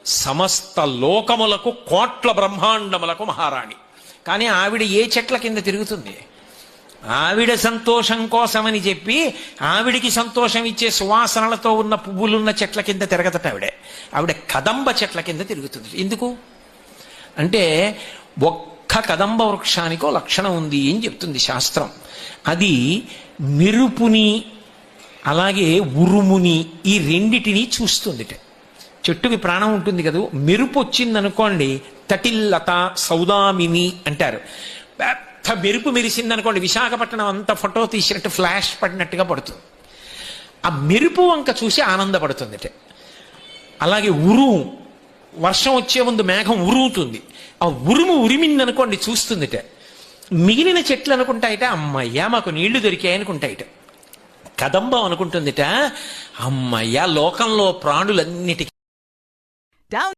సమస్త లోకములకు కోట్ల బ్రహ్మాండములకు మహారాణి. కానీ ఆవిడ ఏ చెట్ల కింద తిరుగుతుంది? ఆవిడ సంతోషం కోసమని చెప్పి ఆవిడికి సంతోషం ఇచ్చే సువాసనలతో ఉన్న పువ్వులున్న చెట్ల కింద తిరగదట. ఆవిడ కదంబ చెట్ల కింద తిరుగుతుంది. ఎందుకు అంటే ఒక్క కదంబ వృక్షానికో లక్షణం ఉంది అని చెప్తుంది శాస్త్రం. అది మెరుపుని అలాగే ఉరుముని ఈ రెండిటిని చూస్తుందిట. చెట్టుకి ప్రాణం ఉంటుంది కదా, మెరుపు వచ్చిందనుకోండి తటిల్లత సౌదామిని అంటారు. పెద్ద మెరుపు మెరిసిందనుకోండి విశాఖపట్నం అంత ఫోటో తీసినట్టు ఫ్లాష్ పడినట్టుగా పడుతుంది. ఆ మెరుపు వంక చూసి ఆనందపడుతుందిట. అలాగే ఉరుము, వర్షం వచ్చే ముందు మేఘం ఉరుముతుంది, ఆ ఉరుము ఉరిమిందనుకోండి చూస్తుందిట. మిగిలిన చెట్లు అనుకుంటాయిట అమ్మయ్యా మాకు నీళ్లు దొరికాయి అనుకుంటాయిట. కదంబం అనుకుంటుందిట అమ్మయ్యా లోకంలో ప్రాణులన్నిటికీ